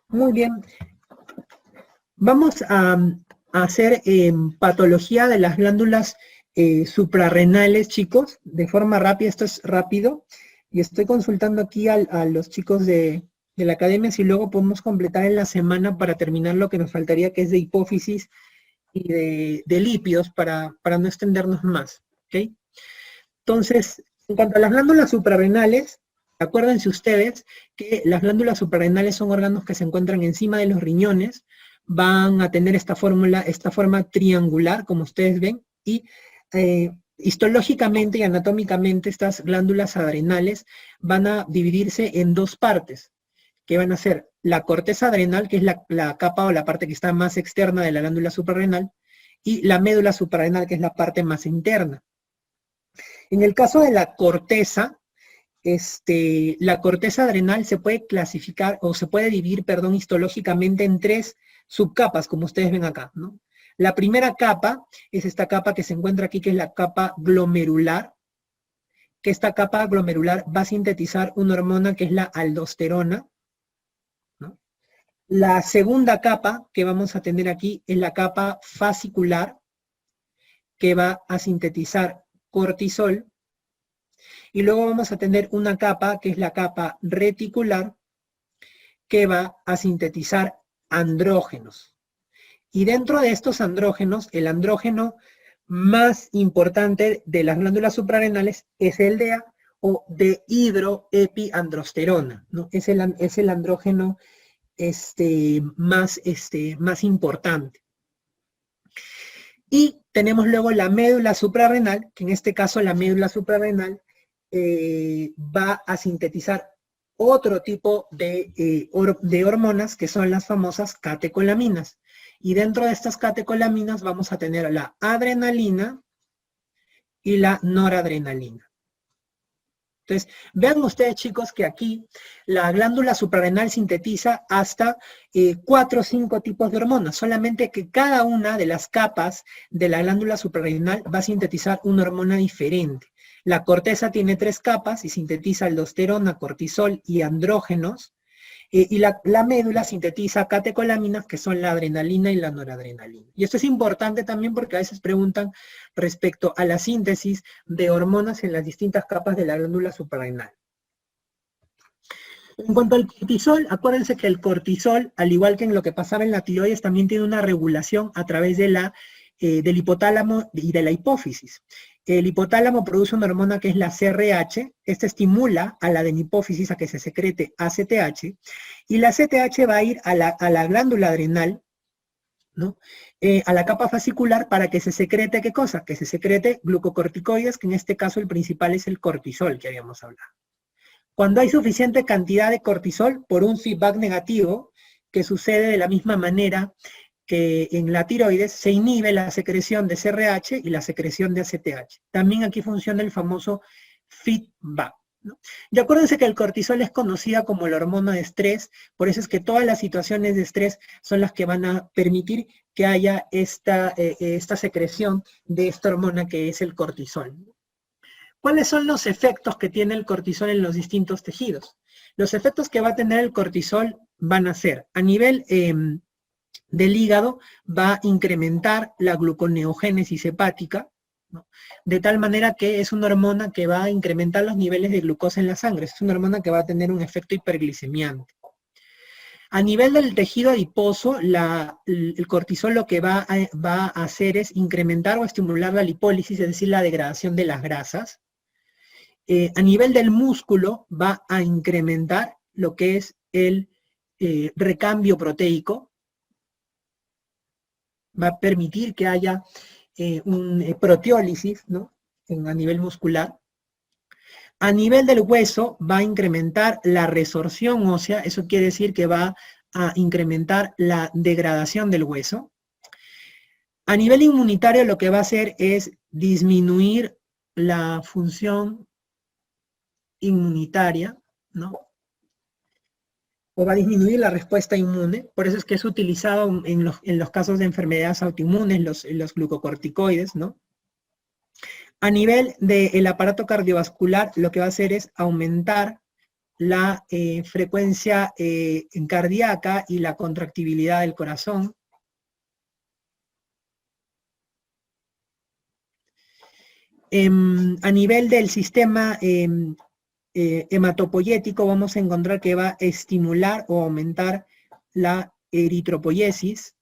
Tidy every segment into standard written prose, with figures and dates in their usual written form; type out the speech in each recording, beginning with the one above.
Muy bien. Vamos a hacer patología de las glándulas suprarrenales, chicos, de forma rápida. Esto es rápido. Y estoy consultando aquí a los chicos de la academia si luego podemos completar en la semana para terminar lo que nos faltaría, que es de hipófisis y de lípidos, para no extendernos más. ¿Ok? Entonces, en cuanto a las glándulas suprarrenales, acuérdense ustedes que las glándulas suprarrenales son órganos que se encuentran encima de los riñones, van a tener esta forma triangular, como ustedes ven, y histológicamente y anatómicamente estas glándulas adrenales van a dividirse en dos partes, que van a ser la corteza adrenal, que es la capa o la parte que está más externa de la glándula suprarrenal, y la médula suprarrenal, que es la parte más interna. En el caso de la corteza adrenal se puede clasificar, o se puede dividir, perdón, histológicamente en tres subcapas, como ustedes ven acá, ¿no? La primera capa es esta capa que se encuentra aquí, que es la capa glomerular, que esta capa glomerular va a sintetizar una hormona que es la aldosterona, ¿no? La segunda capa que vamos a tener aquí es la capa fascicular, que va a sintetizar cortisol. Y luego vamos a tener una capa, que es la capa reticular, que va a sintetizar andrógenos. Y dentro de estos andrógenos, el andrógeno más importante de las glándulas suprarrenales es el DEA, o dehidroepiandrosterona, ¿no? Es el andrógeno más importante. Y tenemos luego la médula suprarrenal, que en este caso la médula suprarrenal va a sintetizar otro tipo de hormonas, que son las famosas catecolaminas. Y dentro de estas catecolaminas vamos a tener la adrenalina y la noradrenalina. Entonces, vean ustedes, chicos, que aquí la glándula suprarrenal sintetiza hasta 4 o 5 tipos de hormonas, solamente que cada una de las capas de la glándula suprarrenal va a sintetizar una hormona diferente. La corteza tiene 3 capas y sintetiza aldosterona, cortisol y andrógenos, y la médula sintetiza catecolaminas, que son la adrenalina y la noradrenalina. Y esto es importante también porque a veces preguntan respecto a la síntesis de hormonas en las distintas capas de la glándula suprarrenal. En cuanto al cortisol, acuérdense que el cortisol, al igual que en lo que pasaba en la tiroides, también tiene una regulación a través de del hipotálamo y de la hipófisis. El hipotálamo produce una hormona que es la CRH, esta estimula a la adenipófisis a que se secrete ACTH, y la ACTH va a ir a la glándula adrenal, ¿no? A la capa fascicular, para que se secrete, ¿qué cosa? Que se secrete glucocorticoides, que en este caso el principal es el cortisol que habíamos hablado. Cuando hay suficiente cantidad de cortisol, por un feedback negativo, que sucede de la misma manera que en la tiroides, se inhibe la secreción de CRH y la secreción de ACTH. También aquí funciona el famoso feedback, ¿no? Y acuérdense que el cortisol es conocida como la hormona de estrés, por eso es que todas las situaciones de estrés son las que van a permitir que haya esta secreción de esta hormona que es el cortisol. ¿Cuáles son los efectos que tiene el cortisol en los distintos tejidos? Los efectos que va a tener el cortisol van a ser, a nivel del hígado, va a incrementar la gluconeogénesis hepática, ¿no? De tal manera que es una hormona que va a incrementar los niveles de glucosa en la sangre, es una hormona que va a tener un efecto hiperglicemiante. A nivel del tejido adiposo, el cortisol lo que va a hacer es incrementar o estimular la lipólisis, es decir, la degradación de las grasas. A nivel del músculo va a incrementar lo que es el recambio proteico, va a permitir que haya proteólisis, ¿no? A nivel muscular. A nivel del hueso va a incrementar la resorción ósea, eso quiere decir que va a incrementar la degradación del hueso. A nivel inmunitario lo que va a hacer es disminuir la función inmunitaria, ¿no? O va a disminuir la respuesta inmune, por eso es que es utilizado en los casos de enfermedades autoinmunes, los glucocorticoides, ¿no? A nivel del aparato cardiovascular, lo que va a hacer es aumentar la frecuencia cardíaca y la contractibilidad del corazón. A nivel del sistema hematopoyético vamos a encontrar que va a estimular o aumentar la eritropoyesis.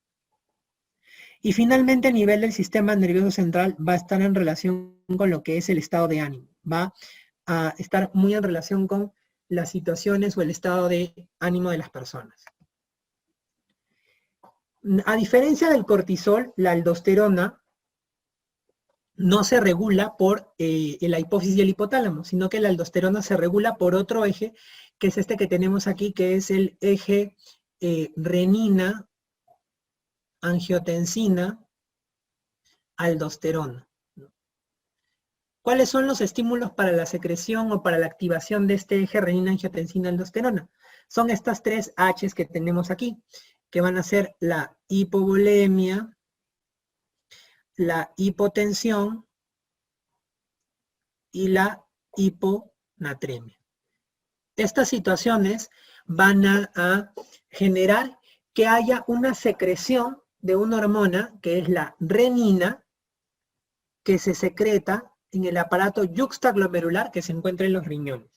Y finalmente a nivel del sistema nervioso central va a estar en relación con lo que es el estado de ánimo. Va a estar muy en relación con las situaciones o el estado de ánimo de las personas. A diferencia del cortisol, la aldosterona no se regula por la hipófisis y el hipotálamo, sino que la aldosterona se regula por otro eje, que es este que tenemos aquí, que es el eje renina, angiotensina, aldosterona. ¿Cuáles son los estímulos para la secreción o para la activación de este eje renina, angiotensina, aldosterona? Son estas tres H's que tenemos aquí, que van a ser la hipovolemia, la hipotensión y la hiponatremia. Estas situaciones van a generar que haya una secreción de una hormona, que es la renina, que se secreta en el aparato yuxtaglomerular que se encuentra en los riñones.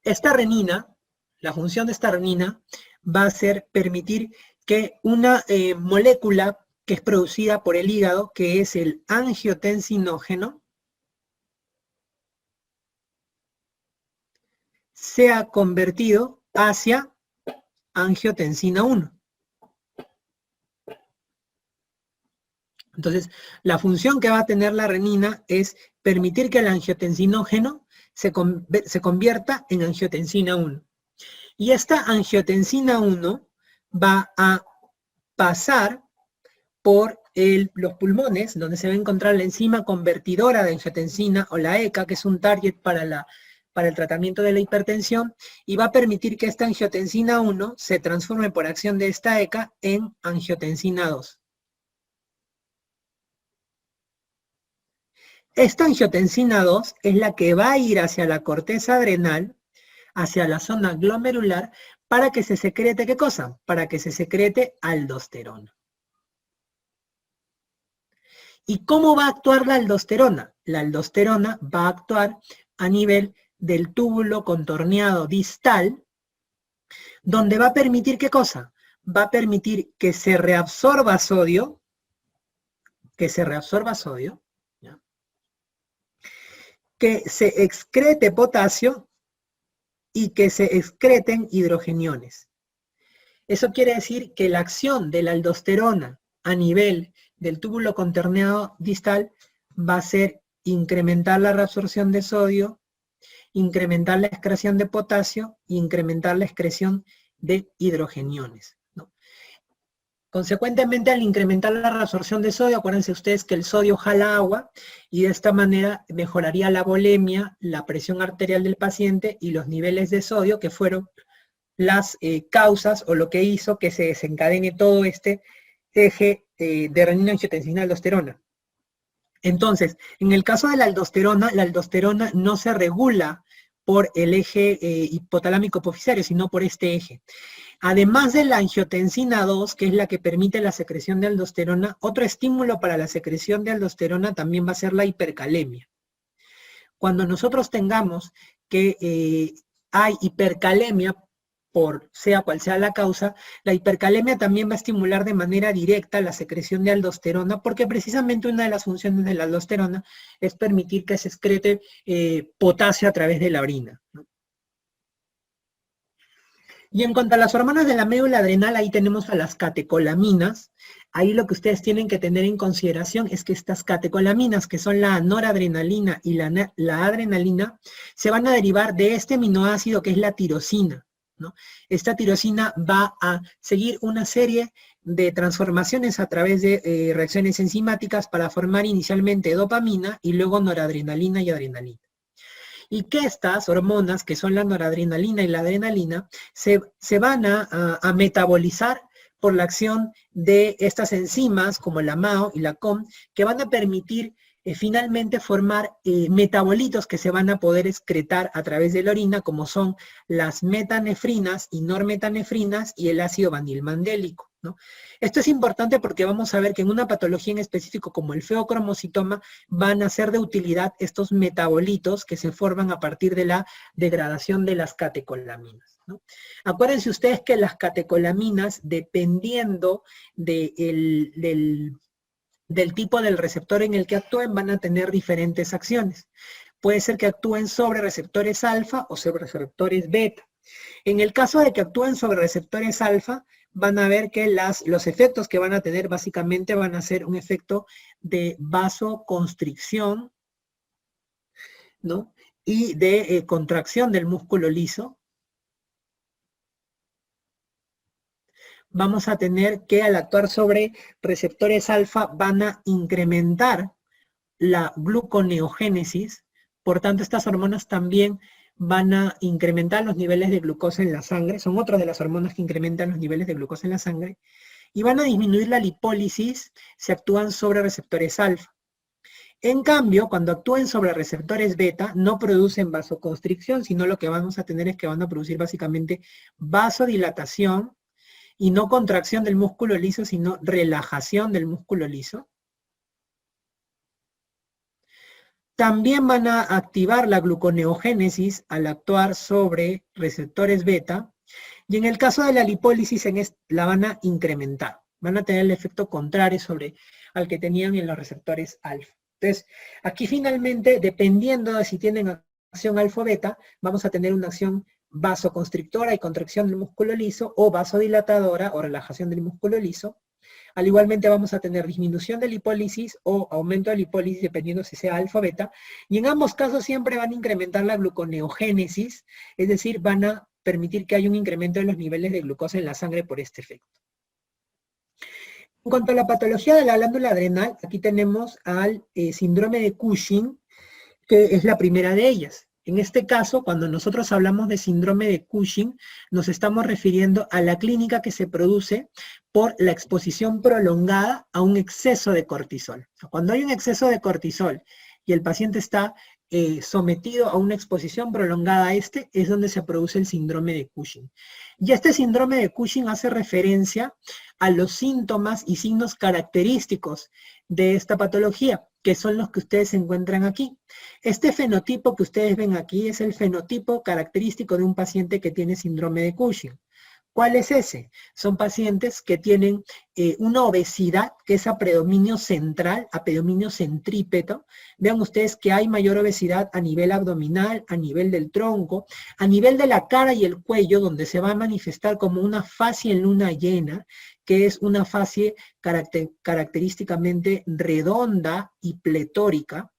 Esta renina, la función de esta renina, va a ser permitir que una molécula que es producida por el hígado, que es el angiotensinógeno, sea convertido hacia angiotensina 1. Entonces, la función que va a tener la renina es permitir que el angiotensinógeno se convierta en angiotensina 1. Y esta angiotensina 1 va a pasar por los pulmones, donde se va a encontrar la enzima convertidora de angiotensina, o la ECA, que es un target para el tratamiento de la hipertensión, y va a permitir que esta angiotensina 1 se transforme por acción de esta ECA en angiotensina 2. Esta angiotensina 2 es la que va a ir hacia la corteza adrenal, hacia la zona glomerular, para que se secrete, ¿qué cosa? Para que se secrete aldosterona. ¿Y cómo va a actuar la aldosterona? La aldosterona va a actuar a nivel del túbulo contorneado distal, donde va a permitir, ¿qué cosa? Va a permitir que se reabsorba sodio, que se excrete potasio y que se excreten hidrogeniones. Eso quiere decir que la acción de la aldosterona a nivel del túbulo contorneado distal va a ser incrementar la reabsorción de sodio, incrementar la excreción de potasio e incrementar la excreción de hidrogeniones, ¿no? Consecuentemente, al incrementar la reabsorción de sodio, acuérdense ustedes que el sodio jala agua, y de esta manera mejoraría la volemia, la presión arterial del paciente y los niveles de sodio, que fueron las causas o lo que hizo que se desencadene todo este eje de renina, angiotensina, aldosterona. Entonces, en el caso de la aldosterona no se regula por el eje hipotalámico hipofisario, sino por este eje. Además de la angiotensina 2, que es la que permite la secreción de aldosterona, otro estímulo para la secreción de aldosterona también va a ser la hipercalemia. Cuando nosotros tengamos que hay hipercalemia, por sea cual sea la causa, la hipercalemia también va a estimular de manera directa la secreción de aldosterona, porque precisamente una de las funciones de la aldosterona es permitir que se excrete potasio a través de la orina, ¿no? Y en cuanto a las hormonas de la médula adrenal, ahí tenemos a las catecolaminas. Ahí lo que ustedes tienen que tener en consideración es que estas catecolaminas, que son la noradrenalina y la adrenalina, se van a derivar de este aminoácido que es la tirosina, ¿no? Esta tirosina va a seguir una serie de transformaciones a través de reacciones enzimáticas para formar inicialmente dopamina y luego noradrenalina y adrenalina. Y que estas hormonas, que son la noradrenalina y la adrenalina, se van a metabolizar por la acción de estas enzimas como la MAO y la COM, que van a permitir finalmente formar metabolitos que se van a poder excretar a través de la orina, como son las metanefrinas y normetanefrinas y el ácido vanilmandélico, ¿no? Esto es importante porque vamos a ver que en una patología en específico como el feocromocitoma van a ser de utilidad estos metabolitos que se forman a partir de la degradación de las catecolaminas, ¿no? Acuérdense ustedes que las catecolaminas, dependiendo del tipo del receptor en el que actúen, van a tener diferentes acciones. Puede ser que actúen sobre receptores alfa o sobre receptores beta. En el caso de que actúen sobre receptores alfa, van a ver que los efectos que van a tener básicamente van a ser un efecto de vasoconstricción, ¿no? Y de contracción del músculo liso. Vamos a tener que al actuar sobre receptores alfa van a incrementar la gluconeogénesis, por tanto estas hormonas también van a incrementar los niveles de glucosa en la sangre, son otras de las hormonas que incrementan los niveles de glucosa en la sangre, y van a disminuir la lipólisis si actúan sobre receptores alfa. En cambio, cuando actúen sobre receptores beta, no producen vasoconstricción, sino lo que vamos a tener es que van a producir básicamente vasodilatación, y no contracción del músculo liso, sino relajación del músculo liso. También van a activar la gluconeogénesis al actuar sobre receptores beta, y en el caso de la lipólisis la van a incrementar. Van a tener el efecto contrario al que tenían en los receptores alfa. Entonces, aquí finalmente, dependiendo de si tienen acción alfa o beta, vamos a tener una acción vasoconstrictora y contracción del músculo liso, o vasodilatadora o relajación del músculo liso. Al igualmente vamos a tener disminución de lipólisis o aumento de lipólisis, dependiendo si sea alfa o beta, y en ambos casos siempre van a incrementar la gluconeogénesis, es decir, van a permitir que haya un incremento de los niveles de glucosa en la sangre por este efecto. En cuanto a la patología de la glándula adrenal, aquí tenemos al síndrome de Cushing, que es la primera de ellas. En este caso, cuando nosotros hablamos de síndrome de Cushing, nos estamos refiriendo a la clínica que se produce por la exposición prolongada a un exceso de cortisol. Cuando hay un exceso de cortisol y el paciente está sometido a una exposición prolongada a es donde se produce el síndrome de Cushing. Y este síndrome de Cushing hace referencia a los síntomas y signos característicos de esta patología, que son los que ustedes encuentran aquí. Este fenotipo que ustedes ven aquí es el fenotipo característico de un paciente que tiene síndrome de Cushing. ¿Cuál es ese? Son pacientes que tienen una obesidad que es a predominio central, a predominio centrípeto. Vean ustedes que hay mayor obesidad a nivel abdominal, a nivel del tronco, a nivel de la cara y el cuello, donde se va a manifestar como una fascia en luna llena, que es una fascia característicamente redonda y pletórica.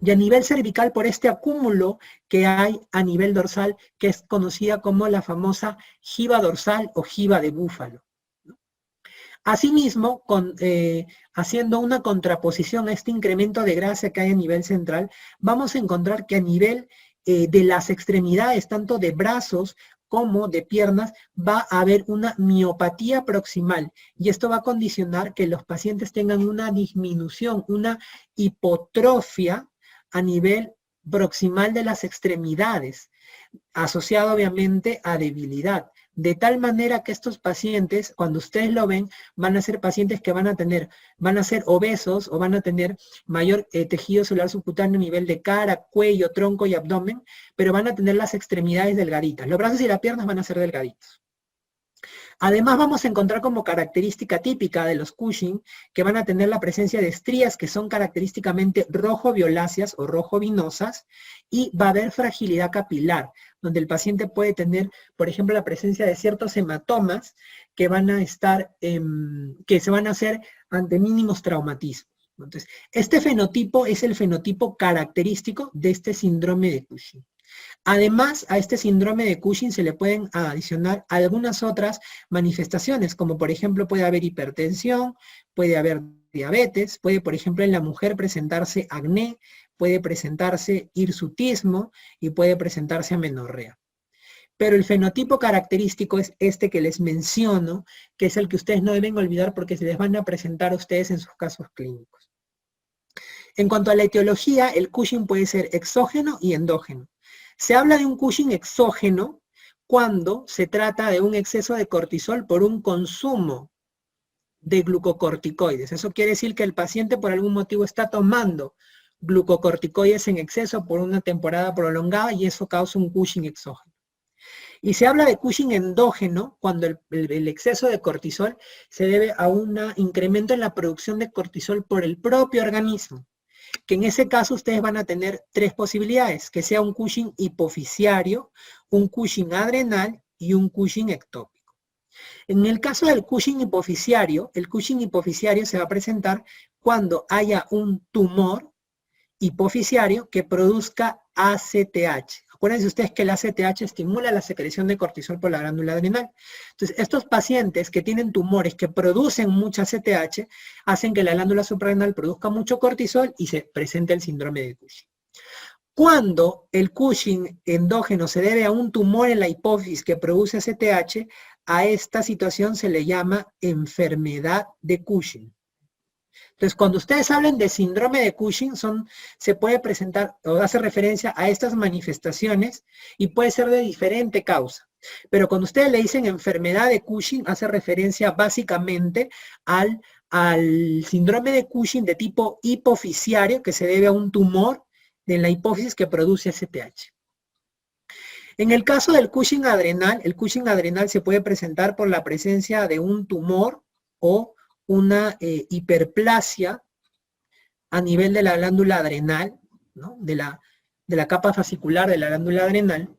Y a nivel cervical por este acúmulo que hay a nivel dorsal, que es conocida como la famosa jiba dorsal o jiba de búfalo. Asimismo, haciendo una contraposición a este incremento de grasa que hay a nivel central, vamos a encontrar que a nivel de las extremidades, tanto de brazos como de piernas, va a haber una miopatía proximal, y esto va a condicionar que los pacientes tengan una disminución, una hipotrofia a nivel proximal de las extremidades, asociado obviamente a debilidad, de tal manera que estos pacientes, cuando ustedes lo ven, van a ser pacientes que van a ser obesos o van a tener mayor tejido celular subcutáneo a nivel de cara, cuello, tronco y abdomen, pero van a tener las extremidades delgaditas. Los brazos y las piernas van a ser delgaditos. Además, vamos a encontrar como característica típica de los Cushing que van a tener la presencia de estrías que son característicamente rojo-violáceas o rojo-vinosas, y va a haber fragilidad capilar, donde el paciente puede tener, por ejemplo, la presencia de ciertos hematomas que van a estar, que se van a hacer ante mínimos traumatismos. Entonces, este fenotipo es el fenotipo característico de este síndrome de Cushing. Además, a este síndrome de Cushing se le pueden adicionar algunas otras manifestaciones, como por ejemplo puede haber hipertensión, puede haber diabetes, puede por ejemplo en la mujer presentarse acné, puede presentarse hirsutismo y puede presentarse amenorrea. Pero el fenotipo característico es este que les menciono, que es el que ustedes no deben olvidar porque se les van a presentar a ustedes en sus casos clínicos. En cuanto a la etiología, el Cushing puede ser exógeno y endógeno. Se habla de un Cushing exógeno cuando se trata de un exceso de cortisol por un consumo de glucocorticoides. Eso quiere decir que el paciente por algún motivo está tomando glucocorticoides en exceso por una temporada prolongada y eso causa un Cushing exógeno. Y se habla de Cushing endógeno cuando el exceso de cortisol se debe a un incremento en la producción de cortisol por el propio organismo, que en ese caso ustedes van a tener tres posibilidades, que sea un Cushing hipofisiario, un Cushing adrenal y un Cushing ectópico. En el caso del Cushing hipofisiario, el Cushing hipofisiario se va a presentar cuando haya un tumor hipofisiario que produzca ACTH. Acuérdense ustedes que el ACTH estimula la secreción de cortisol por la glándula adrenal. Entonces, estos pacientes que tienen tumores que producen mucha ACTH hacen que la glándula suprarrenal produzca mucho cortisol y se presente el síndrome de Cushing. Cuando el Cushing endógeno se debe a un tumor en la hipófisis que produce ACTH, a esta situación se le llama enfermedad de Cushing. Entonces, cuando ustedes hablen de síndrome de Cushing, se puede presentar o hace referencia a estas manifestaciones y puede ser de diferente causa. Pero cuando ustedes le dicen enfermedad de Cushing, hace referencia básicamente al síndrome de Cushing de tipo hipofisiario que se debe a un tumor de la hipófisis que produce ACTH. En el caso del Cushing adrenal, el Cushing adrenal se puede presentar por la presencia de un tumor o una hiperplasia a nivel de la glándula adrenal, ¿no? de la capa fascicular de la glándula adrenal.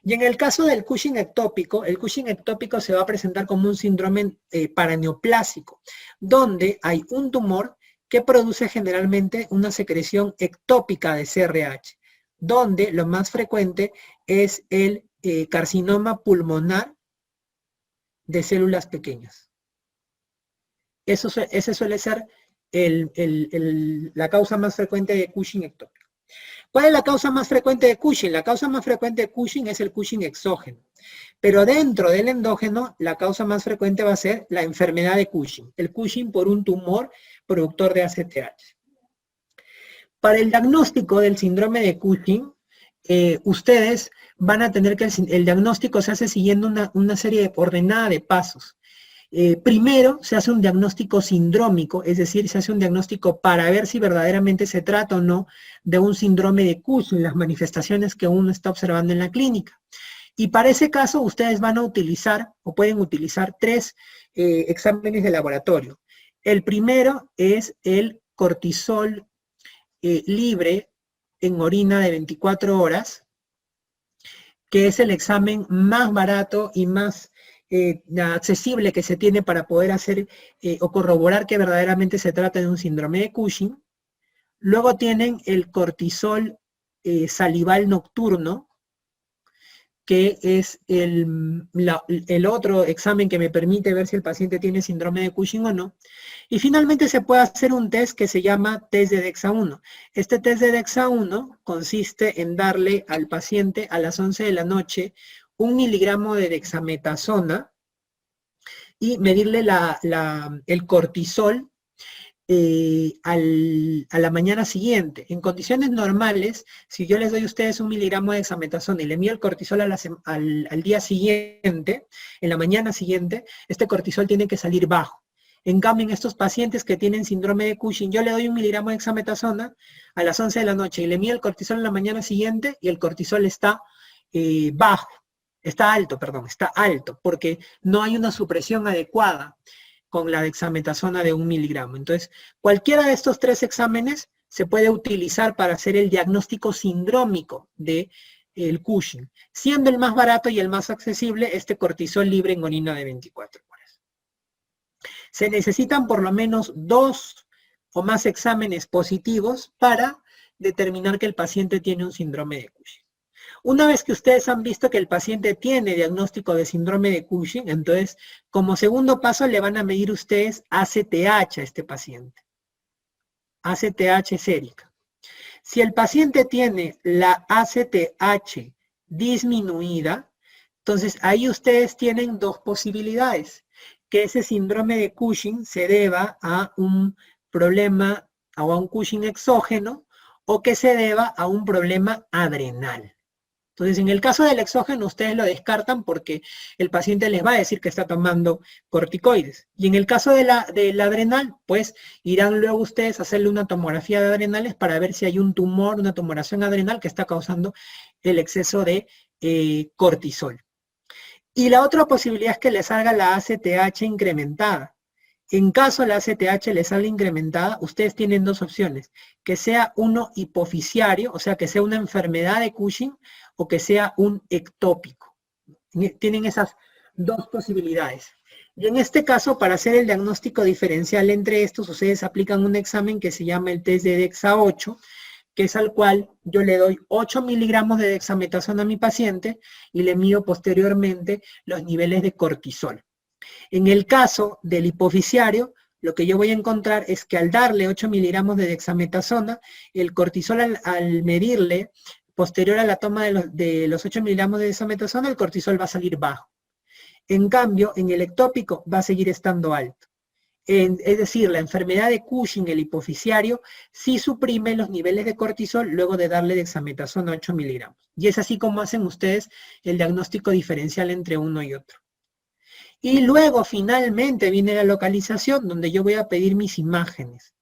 Y en el caso del Cushing ectópico, el Cushing ectópico se va a presentar como un síndrome paraneoplásico, donde hay un tumor que produce generalmente una secreción ectópica de CRH, donde lo más frecuente es el carcinoma pulmonar de células pequeñas. Ese suele ser la causa más frecuente de Cushing ectópico. ¿Cuál es la causa más frecuente de Cushing? La causa más frecuente de Cushing es el Cushing exógeno. Pero dentro del endógeno, la causa más frecuente va a ser la enfermedad de Cushing. El Cushing por un tumor productor de ACTH. Para el diagnóstico del síndrome de Cushing, ustedes van a tener que el diagnóstico se hace siguiendo una serie ordenada de pasos. Primero se hace un diagnóstico sindrómico, es decir, se hace un diagnóstico para ver si verdaderamente se trata o no de un síndrome de Cushing, las manifestaciones que uno está observando en la clínica. Y para ese caso ustedes van a utilizar o pueden utilizar tres exámenes de laboratorio. El primero es el cortisol libre en orina de 24 horas, que es el examen más barato y más accesible que se tiene para poder hacer o corroborar que verdaderamente se trata de un síndrome de Cushing. Luego tienen el cortisol salival nocturno, que es el otro examen que me permite ver si el paciente tiene síndrome de Cushing o no. Y finalmente se puede hacer un test que se llama test de DEXA-1. Este test de DEXA-1 consiste en darle al paciente a las 11 de la noche 1 miligramo de dexametasona y medirle el cortisol a la mañana siguiente. En condiciones normales, si yo les doy a ustedes 1 miligramo de dexametasona y le mido el cortisol al día siguiente, en la mañana siguiente, este cortisol tiene que salir bajo. En cambio, en estos pacientes que tienen síndrome de Cushing, yo le doy 1 miligramo de dexametasona a las 11 de la noche y le mido el cortisol en la mañana siguiente y el cortisol está bajo. Está alto, porque no hay una supresión adecuada con la dexametasona de 1 miligramo. Entonces, cualquiera de estos tres exámenes se puede utilizar para hacer el diagnóstico sindrómico del Cushing, siendo el más barato y el más accesible este cortisol libre en orina de 24 horas. Se necesitan por lo menos 2 o más exámenes positivos para determinar que el paciente tiene un síndrome de Cushing. Una vez que ustedes han visto que el paciente tiene diagnóstico de síndrome de Cushing, entonces, como segundo paso, le van a medir ustedes ACTH a este paciente. ACTH sérica. Si el paciente tiene la ACTH disminuida, entonces ahí ustedes tienen dos posibilidades. Que ese síndrome de Cushing se deba a un problema o a un Cushing exógeno, o que se deba a un problema adrenal. Entonces, en el caso del exógeno, ustedes lo descartan porque el paciente les va a decir que está tomando corticoides. Y en el caso de la adrenal, pues irán luego ustedes a hacerle una tomografía de adrenales para ver si hay un tumor, una tumoración adrenal que está causando el exceso de cortisol. Y la otra posibilidad es que les salga la ACTH incrementada. En caso la ACTH les salga incrementada, ustedes tienen dos opciones, que sea uno hipofisiario, o sea, que sea una enfermedad de Cushing, o que sea un ectópico. Tienen esas dos posibilidades. Y en este caso, para hacer el diagnóstico diferencial entre estos, ustedes aplican un examen que se llama el test de DEXA-8, que es al cual yo le doy 8 miligramos de dexametasona a mi paciente y le mido posteriormente los niveles de cortisol. En el caso del hipofisiario, lo que yo voy a encontrar es que al darle 8 miligramos de dexametasona, el cortisol al medirle, posterior a la toma de los 8 miligramos de dexametasona, el cortisol va a salir bajo. En cambio, en el ectópico va a seguir estando alto. Es decir, la enfermedad de Cushing, el hipofisiario, sí suprime los niveles de cortisol luego de darle dexametasona 8 miligramos. Y es así como hacen ustedes el diagnóstico diferencial entre uno y otro. Y luego, finalmente, viene la localización, donde yo voy a pedir mis imágenes.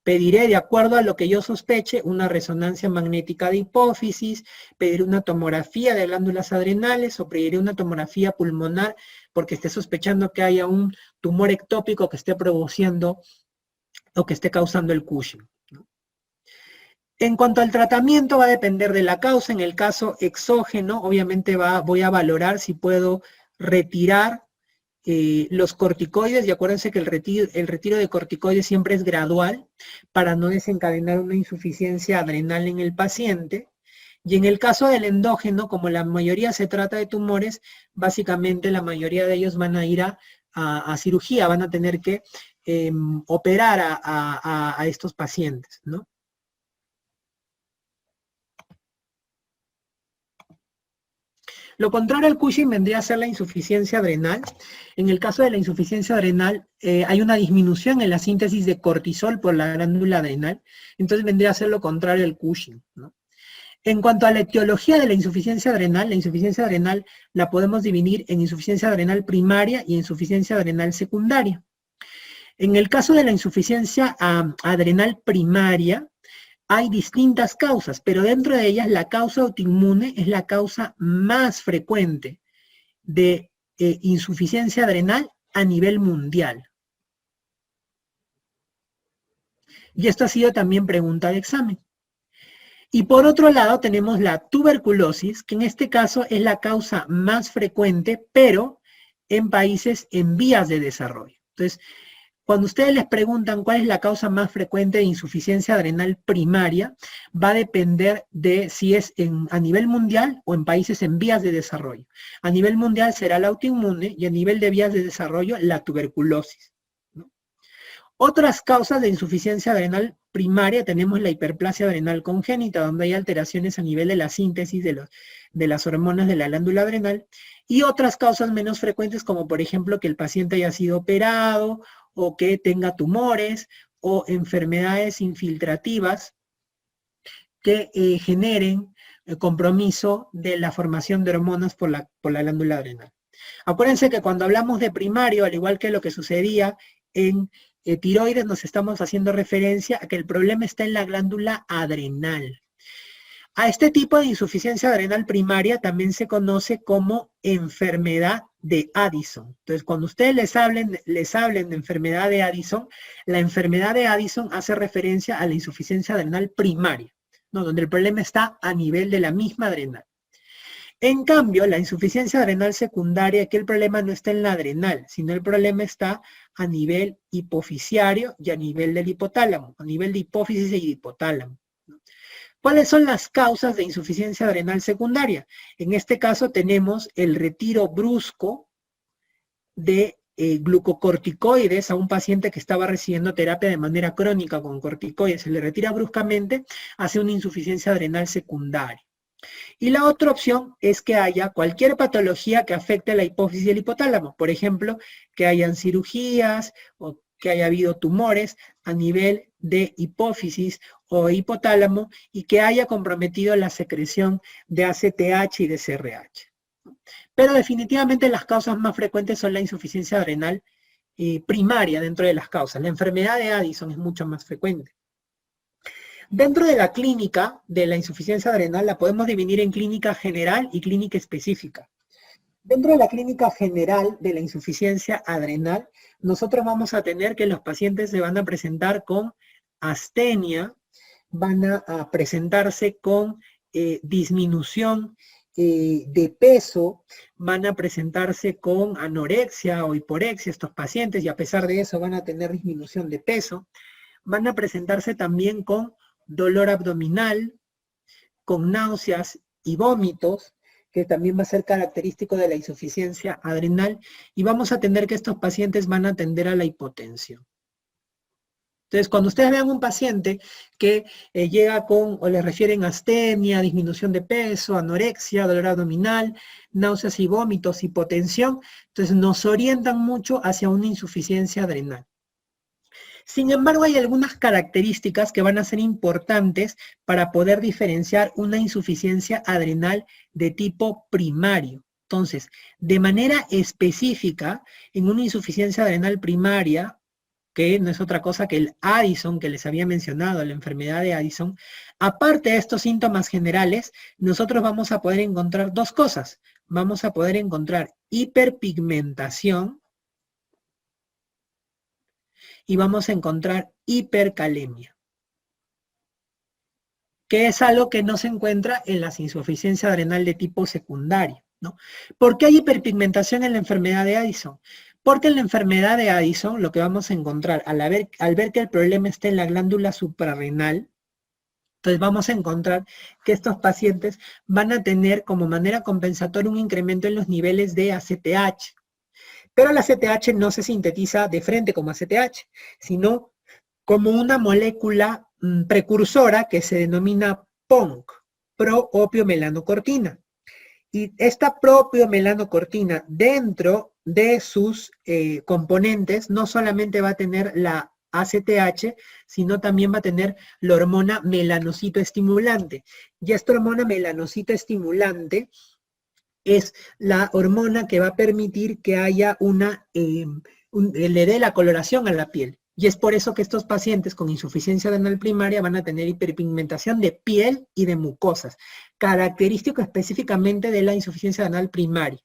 Pediré, de acuerdo a lo que yo sospeche, una resonancia magnética de hipófisis, pediré una tomografía de glándulas adrenales o pediré una tomografía pulmonar porque esté sospechando que haya un tumor ectópico que esté produciendo o que esté causando el Cushing, ¿no? En cuanto al tratamiento, va a depender de la causa. En el caso exógeno, obviamente voy a valorar si puedo retirar los corticoides, y acuérdense que el retiro de corticoides siempre es gradual para no desencadenar una insuficiencia adrenal en el paciente. Y en el caso del endógeno, como la mayoría se trata de tumores, básicamente la mayoría de ellos van a ir a cirugía, van a tener que operar a estos pacientes, ¿no? Lo contrario al Cushing vendría a ser la insuficiencia adrenal. En el caso de la insuficiencia adrenal, hay una disminución en la síntesis de cortisol por la glándula adrenal, entonces vendría a ser lo contrario al Cushing, ¿no? En cuanto a la etiología de la insuficiencia adrenal la podemos dividir en insuficiencia adrenal primaria y insuficiencia adrenal secundaria. En el caso de la insuficiencia adrenal primaria, hay distintas causas, pero dentro de ellas la causa autoinmune es la causa más frecuente de insuficiencia adrenal a nivel mundial. Y esto ha sido también pregunta de examen. Y por otro lado tenemos la tuberculosis, que en este caso es la causa más frecuente, pero en países en vías de desarrollo. Entonces, cuando ustedes les preguntan cuál es la causa más frecuente de insuficiencia adrenal primaria, va a depender de si es a nivel mundial o en países en vías de desarrollo. A nivel mundial será la autoinmune y a nivel de vías de desarrollo la tuberculosis, ¿no? Otras causas de insuficiencia adrenal primaria tenemos la hiperplasia adrenal congénita, donde hay alteraciones a nivel de la síntesis de las hormonas de la glándula adrenal, y otras causas menos frecuentes como por ejemplo que el paciente haya sido operado o que tenga tumores o enfermedades infiltrativas que generen el compromiso de la formación de hormonas por la glándula adrenal. Acuérdense que cuando hablamos de primario, al igual que lo que sucedía en tiroides, nos estamos haciendo referencia a que el problema está en la glándula adrenal. A este tipo de insuficiencia adrenal primaria también se conoce como enfermedad de Addison. Entonces, cuando ustedes les hablen de enfermedad de Addison, la enfermedad de Addison hace referencia a la insuficiencia adrenal primaria, ¿no? Donde el problema está a nivel de la misma adrenal. En cambio, la insuficiencia adrenal secundaria, aquí el problema no está en la adrenal, sino el problema está a nivel hipofisiario y a nivel del hipotálamo, a nivel de hipófisis y hipotálamo. ¿Cuáles son las causas de insuficiencia adrenal secundaria? En este caso tenemos el retiro brusco de glucocorticoides a un paciente que estaba recibiendo terapia de manera crónica con corticoides. Se le retira bruscamente, hace una insuficiencia adrenal secundaria. Y la otra opción es que haya cualquier patología que afecte a la hipófisis y el hipotálamo. Por ejemplo, que hayan cirugías o que haya habido tumores a nivel de hipófisis o hipotálamo y que haya comprometido la secreción de ACTH y de CRH. Pero definitivamente las causas más frecuentes son la insuficiencia adrenal primaria dentro de las causas. La enfermedad de Addison es mucho más frecuente. Dentro de la clínica de la insuficiencia adrenal la podemos dividir en clínica general y clínica específica. Dentro de la clínica general de la insuficiencia adrenal, nosotros vamos a tener que los pacientes se van a presentar con astenia, van a presentarse con disminución de peso, van a presentarse con anorexia o hiporexia estos pacientes, y a pesar de eso van a tener disminución de peso. Van a presentarse también con dolor abdominal, con náuseas y vómitos, que también va a ser característico de la insuficiencia adrenal, y vamos a tener que estos pacientes van a tender a la hipotensión. Entonces, cuando ustedes vean un paciente que llega con, o le refieren astenia, disminución de peso, anorexia, dolor abdominal, náuseas y vómitos, hipotensión, entonces nos orientan mucho hacia una insuficiencia adrenal. Sin embargo, hay algunas características que van a ser importantes para poder diferenciar una insuficiencia adrenal de tipo primario. Entonces, de manera específica, en una insuficiencia adrenal primaria, que no es otra cosa que el Addison que les había mencionado, la enfermedad de Addison, aparte de estos síntomas generales, nosotros vamos a poder encontrar dos cosas. Vamos a poder encontrar hiperpigmentación y vamos a encontrar hipercalemia, que es algo que no se encuentra en la insuficiencia adrenal de tipo secundario, ¿no? ¿Por qué hay hiperpigmentación en la enfermedad de Addison? Porque en la enfermedad de Addison lo que vamos a encontrar al ver que el problema está en la glándula suprarrenal, entonces vamos a encontrar que estos pacientes van a tener como manera compensatoria un incremento en los niveles de ACTH. Pero la ACTH no se sintetiza de frente como ACTH, sino como una molécula precursora que se denomina PONC, proopiomelanocortina. Y esta proopiomelanocortina dentro de sus componentes no solamente va a tener la ACTH, sino también va a tener la hormona melanocito estimulante. Y esta hormona melanocito estimulante es la hormona que va a permitir que haya le dé la coloración a la piel. Y es por eso que estos pacientes con insuficiencia adrenal primaria van a tener hiperpigmentación de piel y de mucosas, característico específicamente de la insuficiencia adrenal primaria.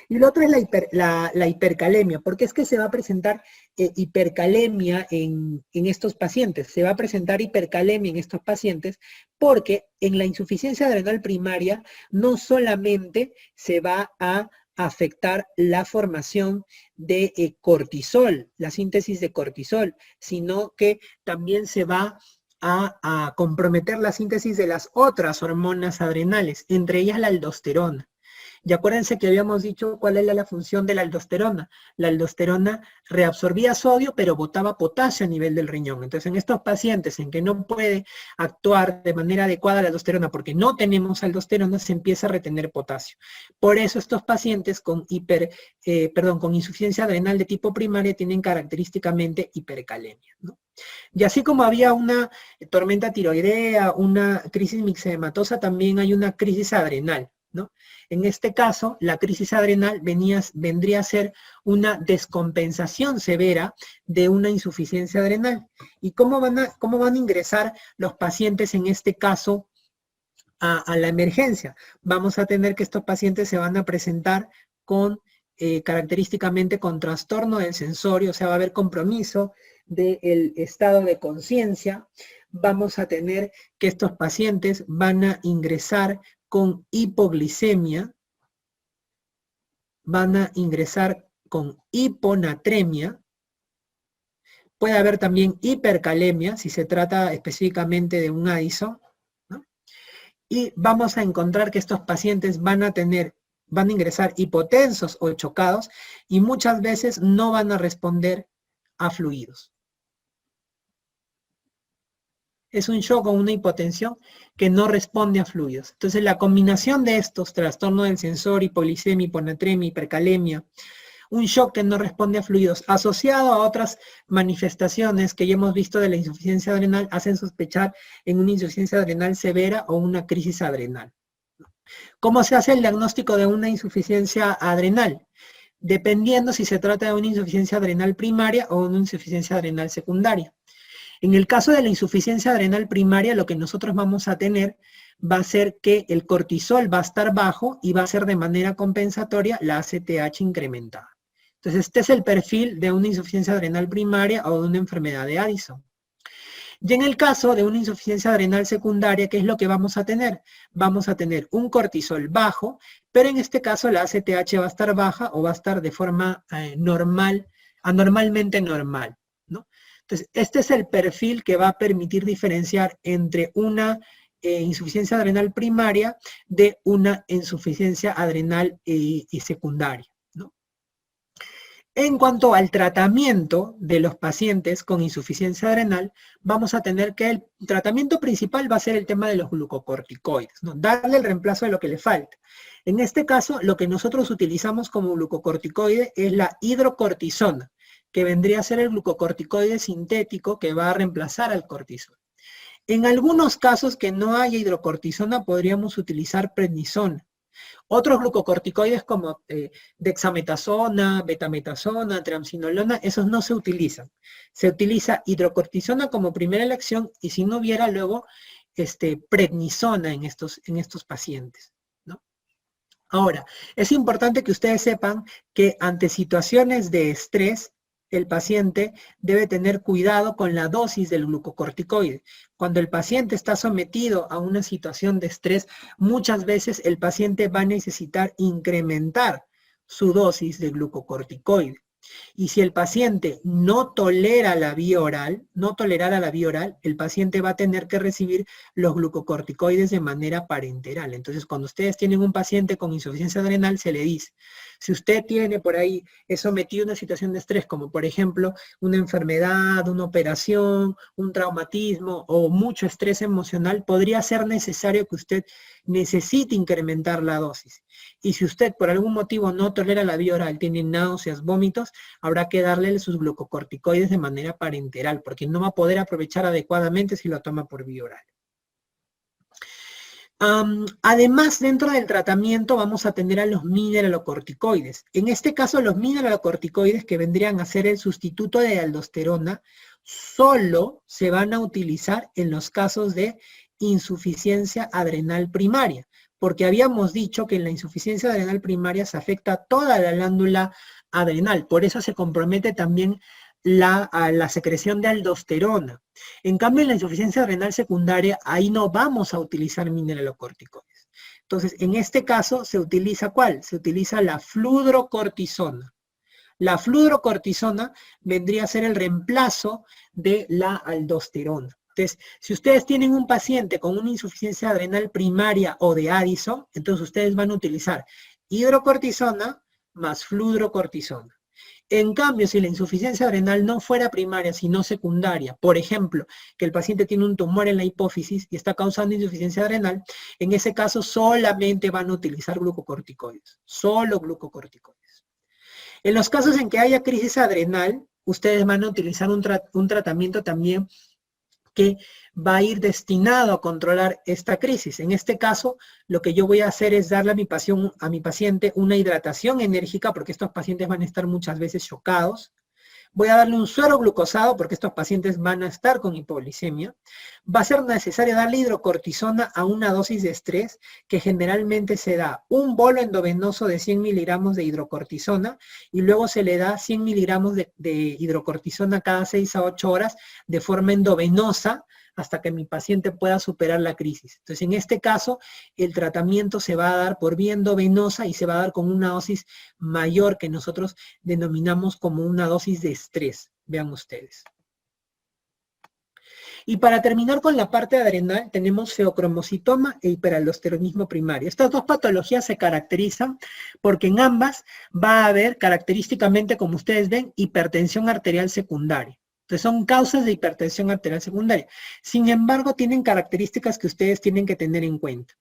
Y lo otro es la hipercalemia. ¿Por qué es que se va a presentar hipercalemia en estos pacientes? Se va a presentar hipercalemia en estos pacientes porque en la insuficiencia adrenal primaria no solamente se va a afectar la formación de cortisol, la síntesis de cortisol, sino que también se va a comprometer la síntesis de las otras hormonas adrenales, entre ellas la aldosterona. Y acuérdense que habíamos dicho cuál era la función de la aldosterona. La aldosterona reabsorbía sodio, pero botaba potasio a nivel del riñón. Entonces, en estos pacientes en que no puede actuar de manera adecuada la aldosterona, porque no tenemos aldosterona, se empieza a retener potasio. Por eso estos pacientes con con insuficiencia adrenal de tipo primaria tienen característicamente hipercalemia, ¿no? Y así como había una tormenta tiroidea, una crisis mixedematosa, también hay una crisis adrenal, ¿no? En este caso, la crisis adrenal vendría a ser una descompensación severa de una insuficiencia adrenal. ¿Y cómo van a ingresar los pacientes en este caso a la emergencia? Vamos a tener que estos pacientes se van a presentar con característicamente con trastorno del sensorio, o sea, va a haber compromiso del estado de conciencia. Vamos a tener que estos pacientes van a ingresar con hipoglicemia, van a ingresar con hiponatremia, puede haber también hipercalemia, si se trata específicamente de un Addison, ¿no? Y vamos a encontrar que estos pacientes van a ingresar hipotensos o chocados, y muchas veces no van a responder a fluidos. Es un shock o una hipotensión que no responde a fluidos. Entonces, la combinación de estos, trastorno del sensor, hipoglicemia, hiponatremia, hipercalemia, un shock que no responde a fluidos, asociado a otras manifestaciones que ya hemos visto de la insuficiencia adrenal, hacen sospechar en una insuficiencia adrenal severa o una crisis adrenal. ¿Cómo se hace el diagnóstico de una insuficiencia adrenal? Dependiendo si se trata de una insuficiencia adrenal primaria o una insuficiencia adrenal secundaria. En el caso de la insuficiencia adrenal primaria, lo que nosotros vamos a tener va a ser que el cortisol va a estar bajo y va a ser de manera compensatoria la ACTH incrementada. Entonces, este es el perfil de una insuficiencia adrenal primaria o de una enfermedad de Addison. Y en el caso de una insuficiencia adrenal secundaria, ¿qué es lo que vamos a tener? Vamos a tener un cortisol bajo, pero en este caso la ACTH va a estar baja o va a estar de forma normal, anormalmente normal, ¿no? Entonces, este es el perfil que va a permitir diferenciar entre una insuficiencia adrenal primaria de una insuficiencia adrenal y secundaria, ¿no? En cuanto al tratamiento de los pacientes con insuficiencia adrenal, vamos a tener que el tratamiento principal va a ser el tema de los glucocorticoides, ¿no? Darle el reemplazo de lo que le falta. En este caso, lo que nosotros utilizamos como glucocorticoide es la hidrocortisona, que vendría a ser el glucocorticoide sintético que va a reemplazar al cortisol. En algunos casos que no haya hidrocortisona, podríamos utilizar prednisona. Otros glucocorticoides como dexametasona, betametasona, triamcinolona, esos no se utilizan. Se utiliza hidrocortisona como primera elección y si no hubiera luego prednisona en estos pacientes, ¿no? Ahora, es importante que ustedes sepan que ante situaciones de estrés, el paciente debe tener cuidado con la dosis del glucocorticoide. Cuando el paciente está sometido a una situación de estrés, muchas veces el paciente va a necesitar incrementar su dosis de glucocorticoide. Y si el paciente no tolera la vía oral, el paciente va a tener que recibir los glucocorticoides de manera parenteral. Entonces, cuando ustedes tienen un paciente con insuficiencia adrenal, se le dice, si usted tiene por ahí, es sometido a una situación de estrés, como por ejemplo una enfermedad, una operación, un traumatismo o mucho estrés emocional, podría ser necesario que usted necesite incrementar la dosis. Y si usted por algún motivo no tolera la vía oral, tiene náuseas, vómitos, habrá que darle sus glucocorticoides de manera parenteral, porque no va a poder aprovechar adecuadamente si lo toma por vía oral. Además, dentro del tratamiento vamos a tener a los mineralocorticoides. En este caso, los mineralocorticoides, que vendrían a ser el sustituto de aldosterona, solo se van a utilizar en los casos de insuficiencia adrenal primaria, porque habíamos dicho que en la insuficiencia adrenal primaria se afecta toda la glándula adrenal, por eso se compromete también la secreción de aldosterona. En cambio, en la insuficiencia adrenal secundaria, ahí no vamos a utilizar mineralocorticoides. Entonces, en este caso, ¿se utiliza cuál? Se utiliza la fludrocortisona. La fludrocortisona vendría a ser el reemplazo de la aldosterona. Entonces, si ustedes tienen un paciente con una insuficiencia adrenal primaria o de Addison, entonces ustedes van a utilizar hidrocortisona más fludrocortisona. En cambio, si la insuficiencia adrenal no fuera primaria, sino secundaria, por ejemplo, que el paciente tiene un tumor en la hipófisis y está causando insuficiencia adrenal, en ese caso solamente van a utilizar glucocorticoides, solo glucocorticoides. En los casos en que haya crisis adrenal, ustedes van a utilizar un tratamiento también que va a ir destinado a controlar esta crisis. En este caso, lo que yo voy a hacer es darle a mi paciente una hidratación enérgica, porque estos pacientes van a estar muchas veces chocados. Voy a darle un suero glucosado, porque estos pacientes van a estar con hipoglicemia. Va a ser necesario darle hidrocortisona a una dosis de estrés, que generalmente se da un bolo endovenoso de 100 miligramos de hidrocortisona, y luego se le da 100 miligramos de hidrocortisona cada 6 a 8 horas de forma endovenosa, hasta que mi paciente pueda superar la crisis. Entonces, en este caso, el tratamiento se va a dar por vía endovenosa y se va a dar con una dosis mayor que nosotros denominamos como una dosis de estrés. Vean ustedes. Y para terminar con la parte adrenal, tenemos feocromocitoma e hiperaldosteronismo primario. Estas dos patologías se caracterizan porque en ambas va a haber característicamente, como ustedes ven, hipertensión arterial secundaria. Entonces son causas de hipertensión arterial secundaria. Sin embargo, tienen características que ustedes tienen que tener en cuenta.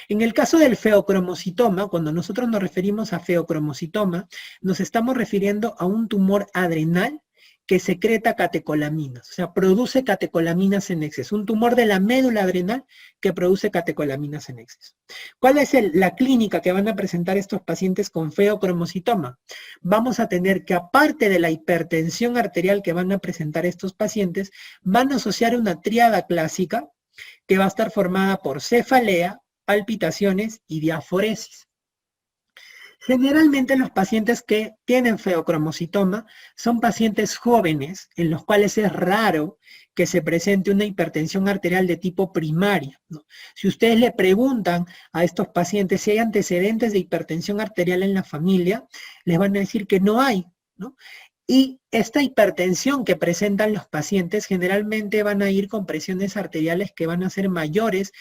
En el caso del feocromocitoma, cuando nosotros nos referimos a feocromocitoma, nos estamos refiriendo a un tumor adrenal que secreta catecolaminas, o sea, produce catecolaminas en exceso, un tumor de la médula adrenal que produce catecolaminas en exceso. ¿Cuál es la clínica que van a presentar estos pacientes con feocromocitoma? Vamos a tener que, aparte de la hipertensión arterial que van a presentar estos pacientes, van a asociar una tríada clásica que va a estar formada por cefalea, palpitaciones y diaforesis. Generalmente los pacientes que tienen feocromocitoma son pacientes jóvenes en los cuales es raro que se presente una hipertensión arterial de tipo primaria, ¿no? Si ustedes le preguntan a estos pacientes si hay antecedentes de hipertensión arterial en la familia, les van a decir que no hay, ¿no? Y esta hipertensión que presentan los pacientes generalmente van a ir con presiones arteriales que van a ser mayores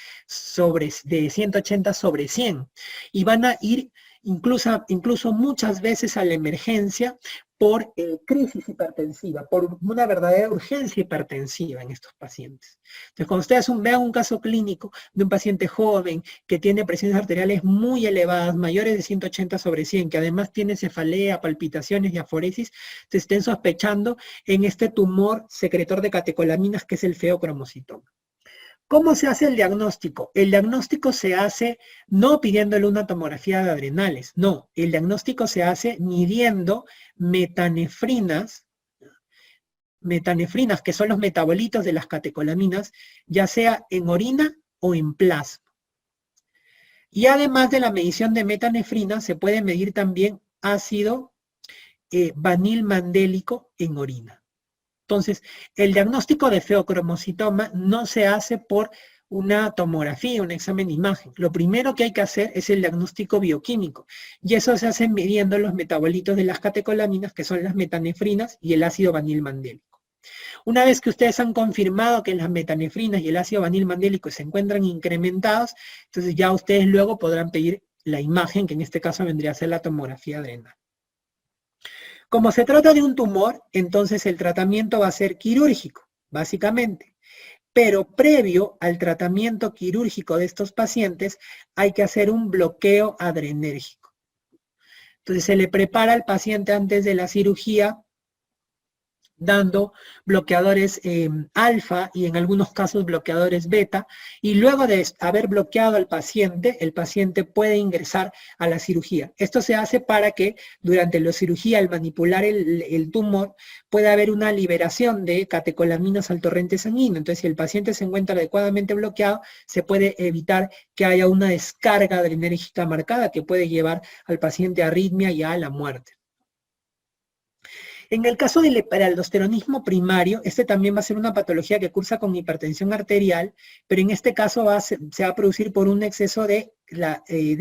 de 180 sobre 100 y van a ir incluso muchas veces a la emergencia por crisis hipertensiva, por una verdadera urgencia hipertensiva en estos pacientes. Entonces, cuando ustedes vean un caso clínico de un paciente joven que tiene presiones arteriales muy elevadas, mayores de 180 sobre 100, que además tiene cefalea, palpitaciones y aforesis, se estén sospechando en este tumor secretor de catecolaminas que es el feocromocitoma. ¿Cómo se hace el diagnóstico? El diagnóstico se hace no pidiéndole una tomografía de adrenales, no. El diagnóstico se hace midiendo metanefrinas, que son los metabolitos de las catecolaminas, ya sea en orina o en plasma. Y además de la medición de metanefrina, se puede medir también ácido vanilmandélico en orina. Entonces, el diagnóstico de feocromocitoma no se hace por una tomografía, un examen de imagen. Lo primero que hay que hacer es el diagnóstico bioquímico, y eso se hace midiendo los metabolitos de las catecolaminas, que son las metanefrinas y el ácido vanilmandélico. Una vez que ustedes han confirmado que las metanefrinas y el ácido vanilmandélico se encuentran incrementados, entonces ya ustedes luego podrán pedir la imagen, que en este caso vendría a ser la tomografía adrenal. Como se trata de un tumor, entonces el tratamiento va a ser quirúrgico, básicamente. Pero previo al tratamiento quirúrgico de estos pacientes, hay que hacer un bloqueo adrenérgico. Entonces se le prepara al paciente antes de la cirugía, dando bloqueadores alfa y en algunos casos bloqueadores beta, y luego de haber bloqueado al paciente, el paciente puede ingresar a la cirugía. Esto se hace para que durante la cirugía, al manipular el tumor, pueda haber una liberación de catecolaminas al torrente sanguíneo. Entonces, si el paciente se encuentra adecuadamente bloqueado, se puede evitar que haya una descarga adrenérgica marcada que puede llevar al paciente a arritmia y a la muerte. En el caso del hiperaldosteronismo primario, este también va a ser una patología que cursa con hipertensión arterial, pero en este caso se va a producir por un exceso de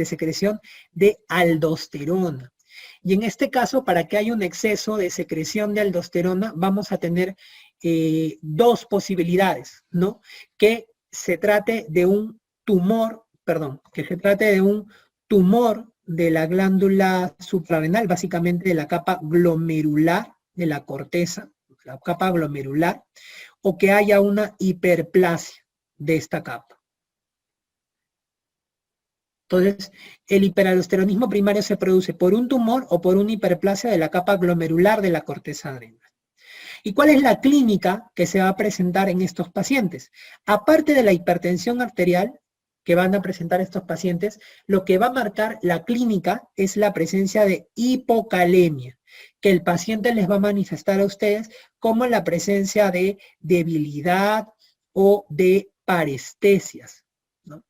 secreción de aldosterona. Y en este caso, para que haya un exceso de secreción de aldosterona, vamos a tener dos posibilidades, ¿no? Que se trate de un tumor de la glándula suprarrenal, básicamente de la capa glomerular de la corteza, la capa glomerular, o que haya una hiperplasia de esta capa. Entonces, el hiperaldosteronismo primario se produce por un tumor o por una hiperplasia de la capa glomerular de la corteza adrenal. ¿Y cuál es la clínica que se va a presentar en estos pacientes? Aparte de la hipertensión arterial que van a presentar estos pacientes, lo que va a marcar la clínica es la presencia de hipocalemia, que el paciente les va a manifestar a ustedes como la presencia de debilidad o de parestesias, ¿no?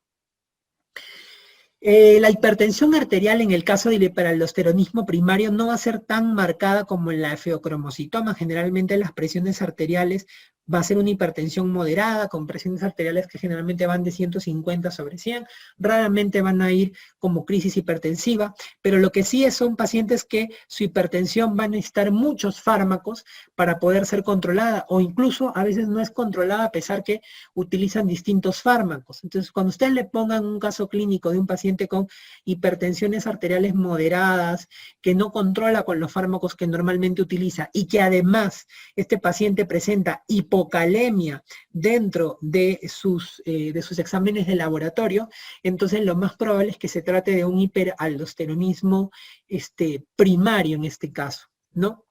La hipertensión arterial en el caso del hiperaldosteronismo primario no va a ser tan marcada como en la feocromocitoma. Generalmente las presiones arteriales va a ser una hipertensión moderada, con presiones arteriales que generalmente van de 150/100, raramente van a ir como crisis hipertensiva, pero lo que sí son pacientes que su hipertensión va a necesitar muchos fármacos para poder ser controlada, o incluso a veces no es controlada a pesar que utilizan distintos fármacos. Entonces, cuando usted le pongan un caso clínico de un paciente con hipertensiones arteriales moderadas, que no controla con los fármacos que normalmente utiliza, y que además este paciente presenta hipocalemia dentro de sus exámenes de laboratorio, entonces lo más probable es que se trate de un hiperaldosteronismo primario en este caso, ¿no?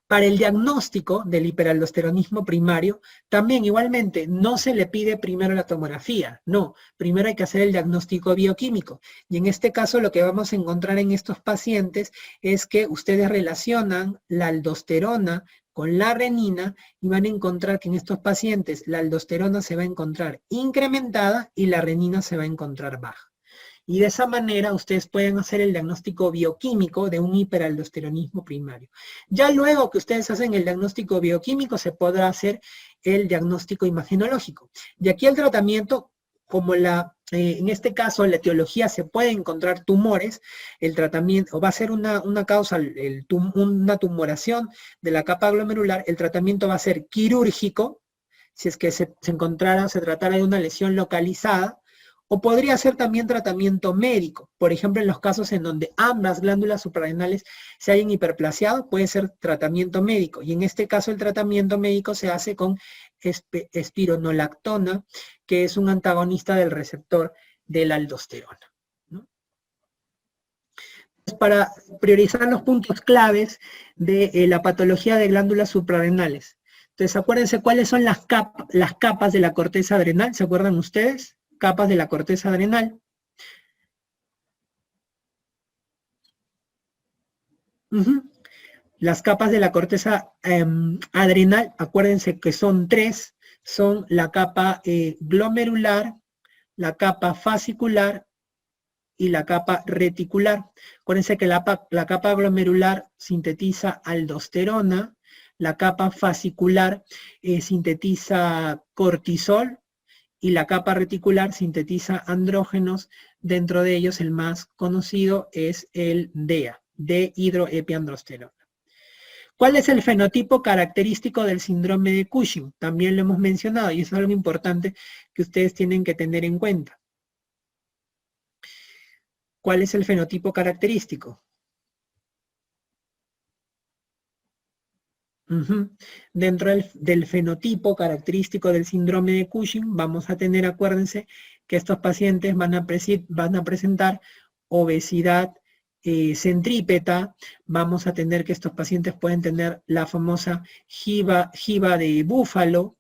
Para el diagnóstico del hiperaldosteronismo primario, también igualmente no se le pide primero la tomografía, no, primero hay que hacer el diagnóstico bioquímico. Y en este caso lo que vamos a encontrar en estos pacientes es que ustedes relacionan la aldosterona con la renina y van a encontrar que en estos pacientes la aldosterona se va a encontrar incrementada y la renina se va a encontrar baja. Y de esa manera ustedes pueden hacer el diagnóstico bioquímico de un hiperaldosteronismo primario. Ya luego que ustedes hacen el diagnóstico bioquímico, se podrá hacer el diagnóstico imagenológico. Y aquí el tratamiento, como en este caso la etiología se puede encontrar tumores, el tratamiento va a ser una causa, una tumoración de la capa glomerular, el tratamiento va a ser quirúrgico, si es que se tratara de una lesión localizada, o podría ser también tratamiento médico. Por ejemplo, en los casos en donde ambas glándulas suprarrenales se hayan hiperplasiado, puede ser tratamiento médico. Y en este caso el tratamiento médico se hace con espironolactona, que es un antagonista del receptor de la aldosterona, ¿no? Para priorizar los puntos claves de la patología de glándulas suprarrenales. Entonces, acuérdense cuáles son las capas de la corteza adrenal, ¿se acuerdan ustedes? Capas de la corteza adrenal. Las capas de la corteza adrenal, acuérdense que son tres, son la capa glomerular, la capa fascicular y la capa reticular. Acuérdense que la capa glomerular sintetiza aldosterona, la capa fascicular sintetiza cortisol, y la capa reticular sintetiza andrógenos. Dentro de ellos el más conocido es el DEA, dehidroepiandrosterona. ¿Cuál es el fenotipo característico del síndrome de Cushing? También lo hemos mencionado y es algo importante que ustedes tienen que tener en cuenta. ¿Cuál es el fenotipo característico? Dentro del fenotipo característico del síndrome de Cushing, vamos a tener, acuérdense, que estos pacientes van a presentar obesidad centrípeta, vamos a tener que estos pacientes pueden tener la famosa jiba de búfalo,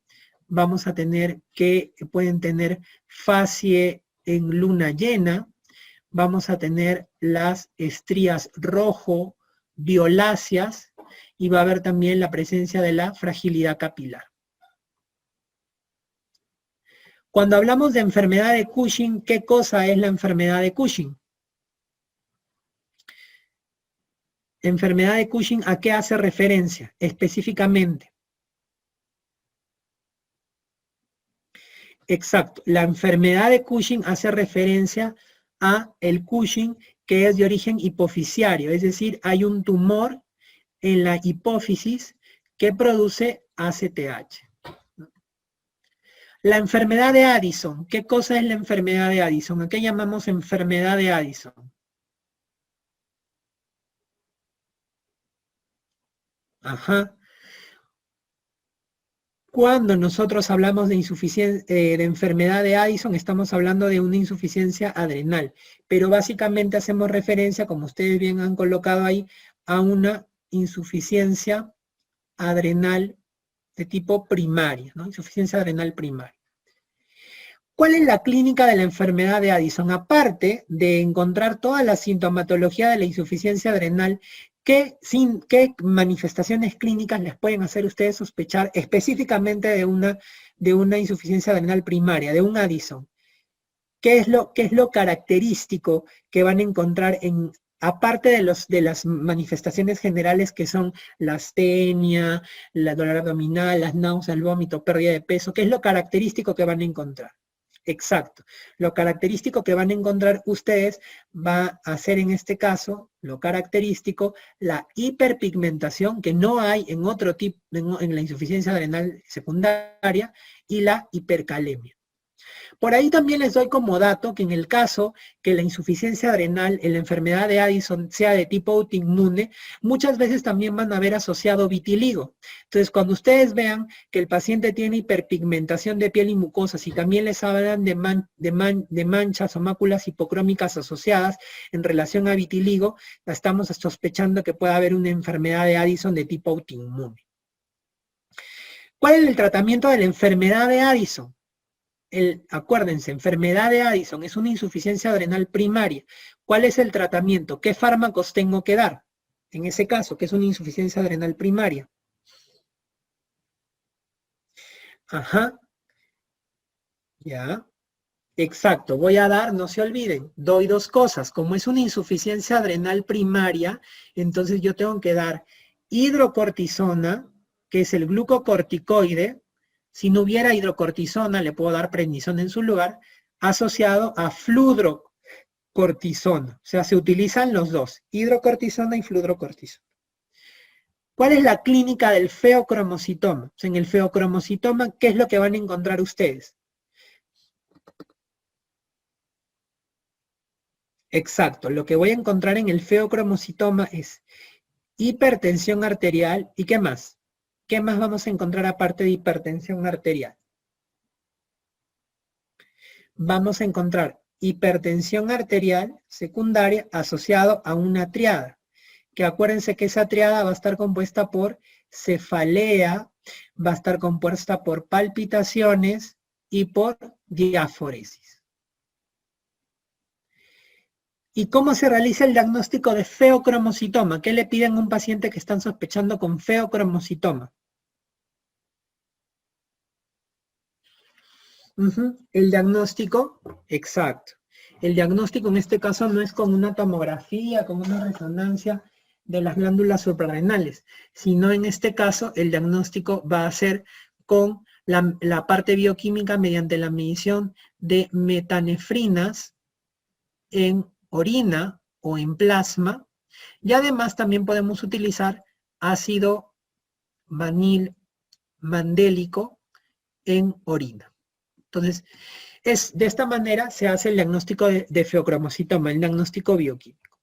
vamos a tener que pueden tener facie en luna llena, vamos a tener las estrías rojo violáceas, y va a haber también la presencia de la fragilidad capilar. Cuando hablamos de enfermedad de Cushing, ¿qué cosa es la enfermedad de Cushing? Enfermedad de Cushing, ¿a qué hace referencia específicamente? Exacto, la enfermedad de Cushing hace referencia a el Cushing que es de origen hipofisiario, es decir, hay un tumor en la hipófisis que produce ACTH. La enfermedad de Addison, ¿qué cosa es la enfermedad de Addison? ¿A qué llamamos enfermedad de Addison? Ajá. Cuando nosotros hablamos de de enfermedad de Addison, estamos hablando de una insuficiencia adrenal, pero básicamente hacemos referencia, como ustedes bien han colocado ahí, a una insuficiencia adrenal de tipo primaria, ¿no? Insuficiencia adrenal primaria. ¿Cuál es la clínica de la enfermedad de Addison? Aparte de encontrar toda la sintomatología de la insuficiencia adrenal, ¿qué manifestaciones clínicas les pueden hacer ustedes sospechar específicamente de una insuficiencia adrenal primaria, de un Addison? ¿Qué es lo característico que van a encontrar aparte de las manifestaciones generales que son la astenia, la dolor abdominal, las náuseas, el vómito, pérdida de peso, ¿qué es lo característico que van a encontrar? Exacto. Lo característico que van a encontrar ustedes va a ser en este caso, lo característico, la hiperpigmentación que no hay en otro tipo, en la insuficiencia adrenal secundaria, y la hipercalemia. Por ahí también les doy como dato que en el caso que la insuficiencia adrenal en la enfermedad de Addison sea de tipo autoinmune, muchas veces también van a haber asociado vitiligo. Entonces, cuando ustedes vean que el paciente tiene hiperpigmentación de piel y mucosas y también les hablan de manchas o máculas hipocrómicas asociadas en relación a vitiligo, estamos sospechando que puede haber una enfermedad de Addison de tipo autoinmune. ¿Cuál es el tratamiento de la enfermedad de Addison? Acuérdense, enfermedad de Addison es una insuficiencia adrenal primaria. ¿Cuál es el tratamiento? ¿Qué fármacos tengo que dar? En ese caso, que es una insuficiencia adrenal primaria. Ajá. Ya. Exacto. Voy a dar, no se olviden, doy dos cosas. Como es una insuficiencia adrenal primaria, entonces yo tengo que dar hidrocortisona, que es el glucocorticoide. Si no hubiera hidrocortisona, le puedo dar prednisona en su lugar, asociado a fludrocortisona. O sea, se utilizan los dos, hidrocortisona y fludrocortisona. ¿Cuál es la clínica del feocromocitoma? O sea, en el feocromocitoma, ¿qué es lo que van a encontrar ustedes? Exacto, lo que voy a encontrar en el feocromocitoma es hipertensión arterial, ¿y qué más? ¿Qué más vamos a encontrar aparte de hipertensión arterial? Vamos a encontrar hipertensión arterial secundaria asociado a una triada, que acuérdense que esa triada va a estar compuesta por cefalea, va a estar compuesta por palpitaciones y por diaforesis. ¿Y cómo se realiza el diagnóstico de feocromocitoma? ¿Qué le piden a un paciente que están sospechando con feocromocitoma? El diagnóstico, exacto. El diagnóstico en este caso no es con una tomografía, con una resonancia de las glándulas suprarrenales, sino en este caso el diagnóstico va a ser con la parte bioquímica mediante la medición de metanefrinas en orina o en plasma, y además también podemos utilizar ácido vanil mandélico en orina. Entonces, de esta manera se hace el diagnóstico de feocromocitoma, el diagnóstico bioquímico.